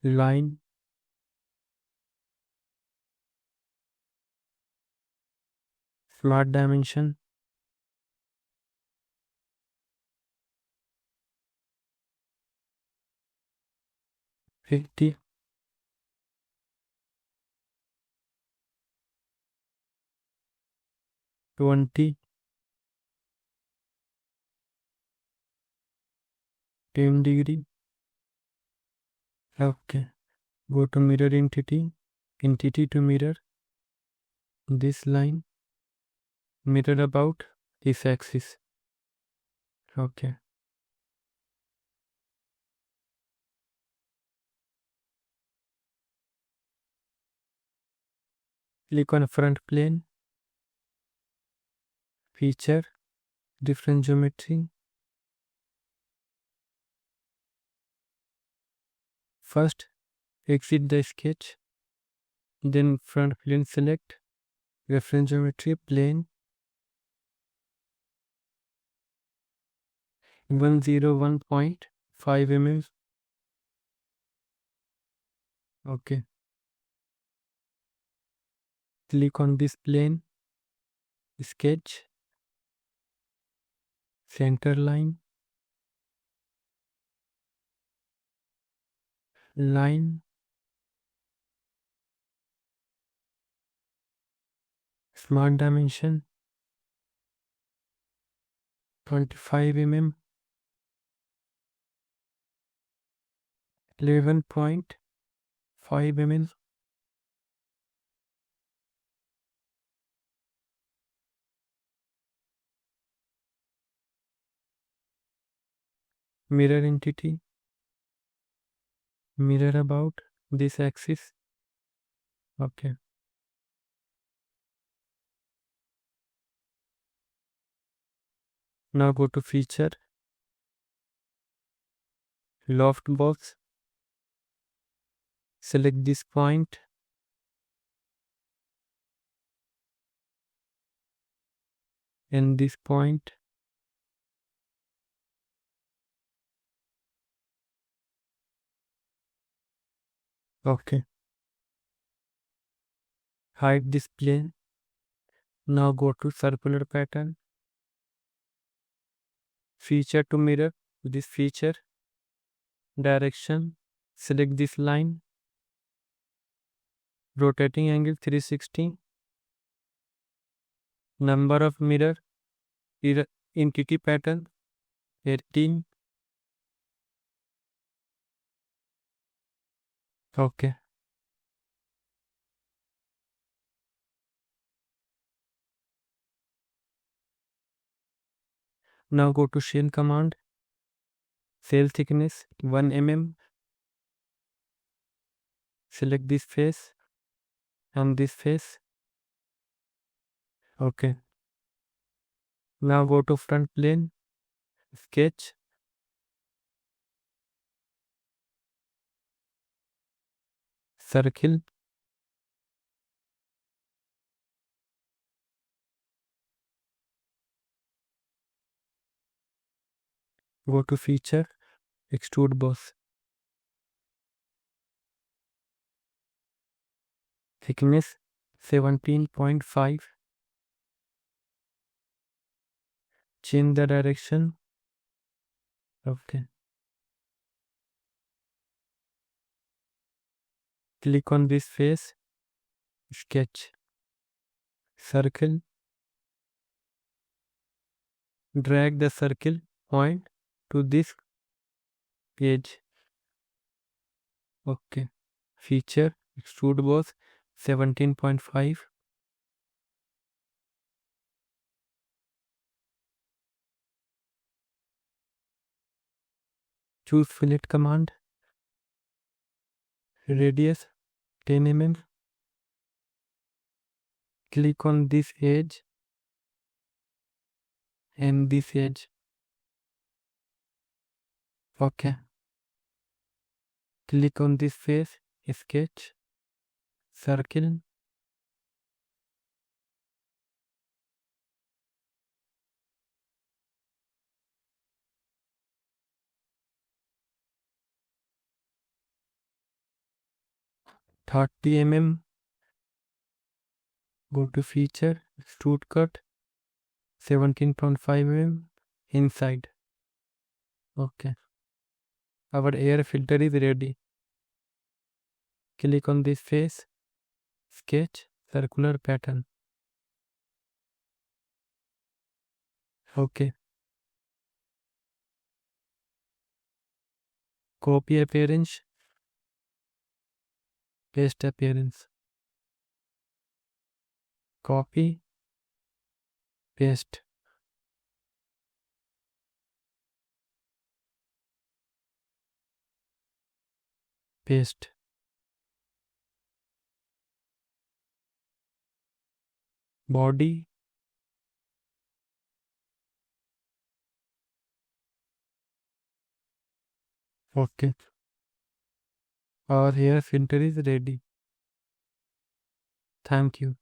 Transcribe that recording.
line, smart dimension, 50, 20, 10 degree. Okay. Go to mirror entity to mirror this line, mirror about this axis. Okay. Click on front plane, feature, different geometry. First, exit the sketch, then front plane select, reference geometry, plane 101.5 mm. Okay. Click on this plane, sketch, center line, line, smart dimension 25 mm, 11.5 mm. Mirror entity, mirror about this axis. Okay. Now go to feature, loft box, select this point, and this point. Okay. Hide this plane. Now go to circular pattern, feature to mirror this feature, direction, select this line, rotating angle 360, number of mirror, entity pattern 18. Okay. Now go to shell command, cell thickness 1 mm, select this face and this face. Okay. Now go to front plane, sketch, circle, go to feature, extrude boss, thickness 17.5, change the direction. Okay. Click on this face, sketch, circle, drag the circle point to this edge. Okay. Feature, extrude boss 17.5. Choose fillet command, radius 10 mm. Click on this edge and this edge. Okay. Click on this face, sketch, circle, 30 mm. Go to feature, extrude cut, 17.5 mm inside. Okay. Our air filter is ready. Click on this face, sketch circular pattern. Okay. Copy appearance, paste appearance. Copy, paste. Paste. Body. Okay. Our hair filter is ready. Thank you.